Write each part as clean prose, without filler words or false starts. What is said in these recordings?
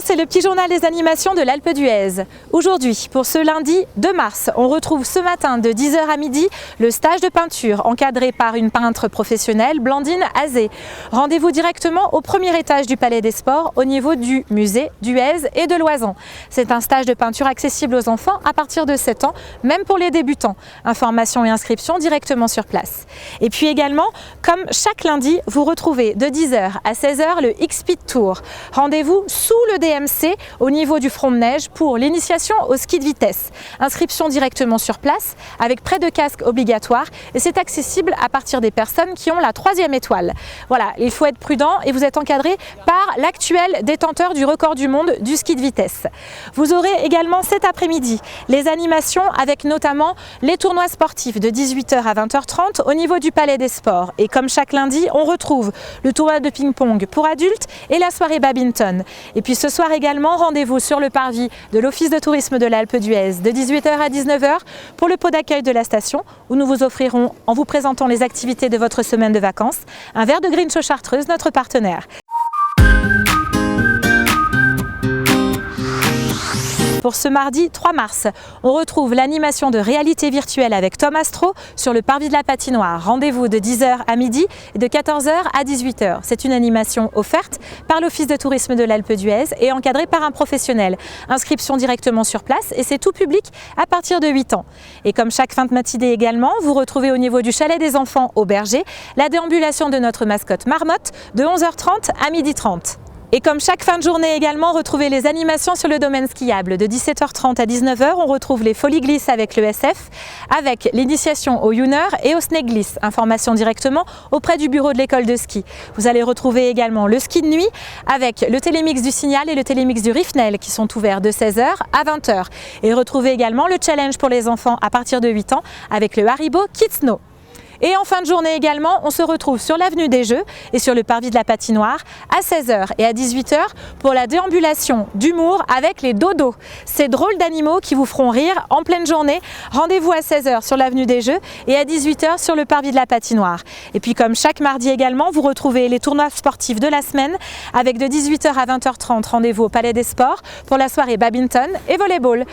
c'est le petit journal des animations de l'Alpe d'Huez. Aujourd'hui, pour ce lundi 2 mars, on retrouve ce matin de 10h à midi le stage de peinture encadré par une peintre professionnelle, Blandine Azé. Rendez-vous directement au premier étage du Palais des Sports au niveau du musée d'Huez et de Loisan. C'est un stage de peinture accessible aux enfants à partir de 7 ans, même pour les débutants. Information et inscription directement sur place. Et puis également, comme chaque lundi, vous retrouvez de 10h à 16h le X-Speed Tour. Rendez-vous sous le DMC au niveau du front de neige pour l'initiation au ski de vitesse. Inscription directement sur place avec prêt de casque obligatoire et c'est accessible à partir des personnes qui ont la 3e étoile. Voilà, il faut être prudent et vous êtes encadré par l'actuel détenteur du record du monde du ski de vitesse. Vous aurez également cet après-midi les animations avec notamment les tournois sportifs de 18h à 20h30 au niveau du Palais des Sports. Et comme chaque lundi, on retrouve le tournoi de ping-pong pour adultes et la soirée badminton. Et puis ce soir également, rendez-vous sur le parvis de l'Office de tourisme de l'Alpe d'Huez de 18h à 19h pour le pot d'accueil de la station où nous vous offrirons, en vous présentant les activités de votre semaine de vacances, un verre de Grincho Chartreuse, notre partenaire. Pour ce mardi 3 mars, on retrouve l'animation de réalité virtuelle avec Tom Astro sur le parvis de la patinoire. Rendez-vous de 10h à midi et de 14h à 18h. C'est une animation offerte par l'Office de tourisme de l'Alpe d'Huez et encadrée par un professionnel. Inscription directement sur place et c'est tout public à partir de 8 ans. Et comme chaque fin de matinée également, vous retrouvez au niveau du chalet des enfants au Berger la déambulation de notre mascotte Marmotte de 11h30 à 12h30. Et comme chaque fin de journée également, retrouvez les animations sur le domaine skiable. De 17h30 à 19h, on retrouve les folies glisse avec le SF, avec l'initiation au Youner et au Snake Glisse. Information directement auprès du bureau de l'école de ski. Vous allez retrouver également le ski de nuit avec le télémix du Signal et le télémix du Riffnel qui sont ouverts de 16h à 20h. Et retrouvez également le challenge pour les enfants à partir de 8 ans avec le Haribo Kids Snow. Et en fin de journée également, on se retrouve sur l'avenue des Jeux et sur le parvis de la patinoire à 16h et à 18h pour la déambulation d'humour avec les dodos. Ces drôles d'animaux qui vous feront rire en pleine journée. Rendez-vous à 16h sur l'avenue des Jeux et à 18h sur le parvis de la patinoire. Et puis comme chaque mardi également, vous retrouvez les tournois sportifs de la semaine avec de 18h à 20h30 rendez-vous au Palais des Sports pour la soirée badminton et volleyball.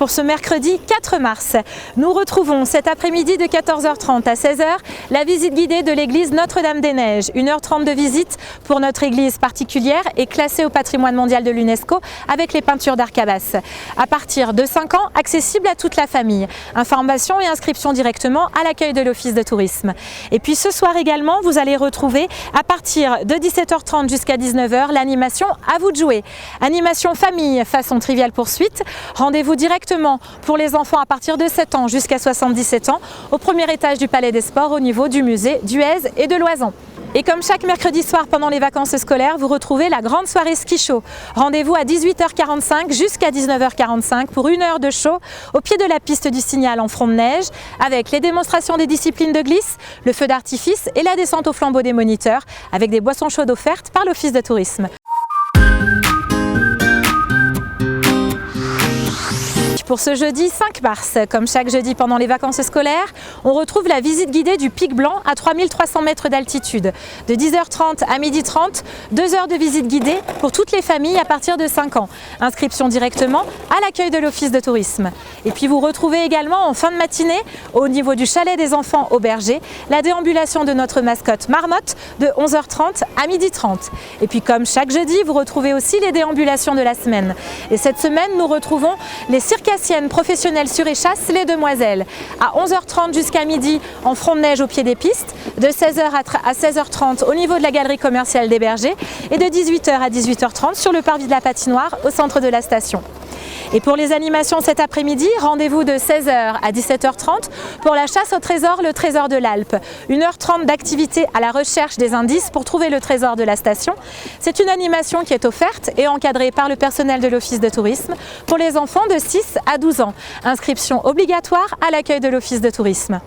Pour ce mercredi 4 mars, nous retrouvons cet après-midi de 14h30 à 16h la visite guidée de l'église Notre-Dame-des-Neiges. 1h30 de visite pour notre église particulière et classée au patrimoine mondial de l'UNESCO avec les peintures d'Arcabas. À partir de 5 ans, accessible à toute la famille. Information et inscription directement à l'accueil de l'Office de tourisme. Et puis ce soir également, vous allez retrouver à partir de 17h30 jusqu'à 19h l'animation À vous de jouer. Animation famille façon Trivial Poursuite. Rendez-vous directement pour les enfants à partir de 7 ans jusqu'à 77 ans au premier étage du Palais des Sports au niveau du musée d'Huez et de Loisan. Et comme chaque mercredi soir pendant les vacances scolaires, vous retrouvez la grande soirée ski show. Rendez-vous à 18h45 jusqu'à 19h45 pour 1 heure de show au pied de la piste du Signal en front de neige avec les démonstrations des disciplines de glisse, le feu d'artifice et la descente au flambeau des moniteurs avec des boissons chaudes offertes par l'Office de tourisme. Pour ce jeudi 5 mars, comme chaque jeudi pendant les vacances scolaires, on retrouve la visite guidée du Pic Blanc à 3300 mètres d'altitude. De 10h30 à 12h30, 2 heures de visite guidée pour toutes les familles à partir de 5 ans. Inscription directement à l'accueil de l'Office de tourisme. Et puis vous retrouvez également en fin de matinée, au niveau du chalet des enfants au Berger, la déambulation de notre mascotte Marmotte de 11h30 à 12h30. Et puis comme chaque jeudi, vous retrouvez aussi les déambulations de la semaine. Et cette semaine, nous retrouvons les circassiennes professionnelles sur échasse Les Demoiselles à 11h30 jusqu'à midi en front de neige au pied des pistes, de 16h à 16h30 au niveau de la galerie commerciale des Bergers et de 18h à 18h30 sur le parvis de la patinoire au centre de la station. Et pour les animations cet après-midi, rendez-vous de 16h à 17h30 pour la chasse au trésor, le trésor de l'Alpe. 1h30 d'activité à la recherche des indices pour trouver le trésor de la station. C'est une animation qui est offerte et encadrée par le personnel de l'Office de tourisme pour les enfants de 6 à 12 ans. Inscription obligatoire à l'accueil de l'Office de tourisme.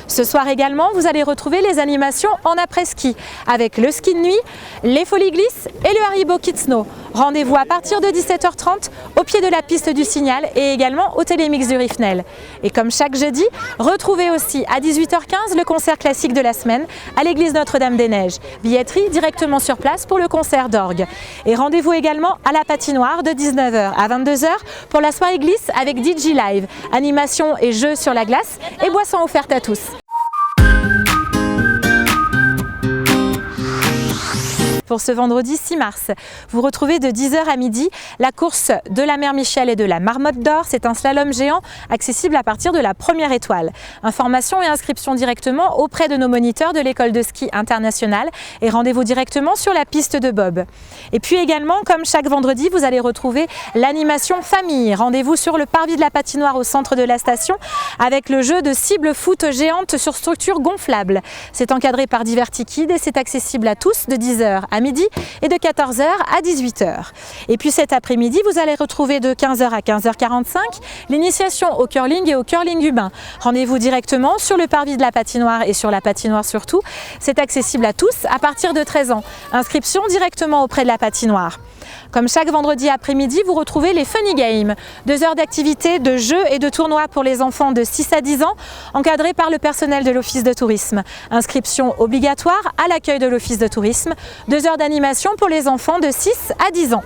Ce soir également, vous allez retrouver les animations en après-ski avec le ski de nuit, les folies glisse et le Haribo Kids Snow. Rendez-vous à partir de 17h30 au pied de la piste du Signal et également au Télémix du Riffnel. Et comme chaque jeudi, retrouvez aussi à 18h15 le concert classique de la semaine à l'église Notre-Dame-des-Neiges. Billetterie directement sur place pour le concert d'orgue. Et rendez-vous également à la patinoire de 19h à 22h pour la soirée glisse avec DJ Live, animation et jeux sur la glace et boissons offertes à tous. Pour ce vendredi 6 mars, vous retrouvez de 10h à midi la course de la Mère Michel et de la Marmotte d'Or. C'est un slalom géant accessible à partir de la première étoile. Information et inscription directement auprès de nos moniteurs de l'école de ski internationale et rendez-vous directement sur la piste de bob. Et puis également, comme chaque vendredi, vous allez retrouver l'animation famille. Rendez-vous sur le parvis de la patinoire au centre de la station avec le jeu de cible foot géante sur structure gonflable. C'est encadré par Divertikids et c'est accessible à tous de 10h à midi et de 14h à 18h. Et puis cet après-midi, vous allez retrouver de 15h à 15h45 l'initiation au curling et au curling humain. Rendez-vous directement sur le parvis de la patinoire et sur la patinoire surtout. C'est accessible à tous à partir de 13 ans. Inscription directement auprès de la patinoire. Comme chaque vendredi après-midi, vous retrouvez les Funny Games, 2 heures d'activité, de jeux et de tournois pour les enfants de 6 à 10 ans, encadrés par le personnel de l'Office de tourisme. Inscription obligatoire à l'accueil de l'Office de tourisme, 2 heures d'animation pour les enfants de 6 à 10 ans.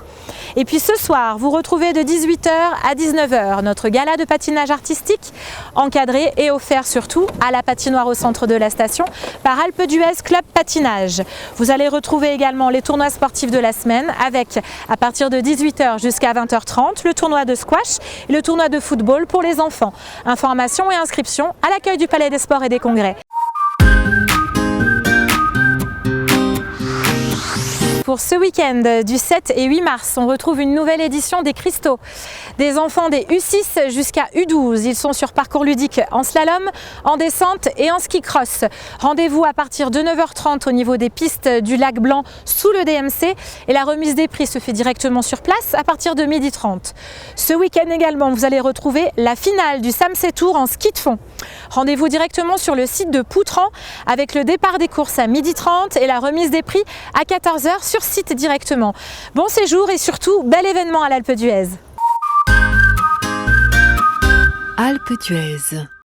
Et puis ce soir, vous retrouvez de 18h à 19h notre gala de patinage artistique, encadré et offert surtout à la patinoire au centre de la station par Alpe d'Huez Club Patinage. Vous allez retrouver également les tournois sportifs de la semaine avec, à partir de 18h jusqu'à 20h30, le tournoi de squash et le tournoi de football pour les enfants. Informations et inscriptions à l'accueil du Palais des Sports et des Congrès. Pour ce week-end du 7 et 8 mars, on retrouve une nouvelle édition des Cristaux. Des enfants des U6 jusqu'à U12. Ils sont sur parcours ludique en slalom, en descente et en ski cross. Rendez-vous à partir de 9h30 au niveau des pistes du lac Blanc sous le DMC et la remise des prix se fait directement sur place à partir de 12h30. Ce week-end également, vous allez retrouver la finale du Samsey Tour en ski de fond. Rendez-vous directement sur le site de Poutran avec le départ des courses à 12h30 et la remise des prix à 14h sur site directement. Bon séjour et surtout, bel événement à l'Alpe d'Huez. Alpe d'Huez.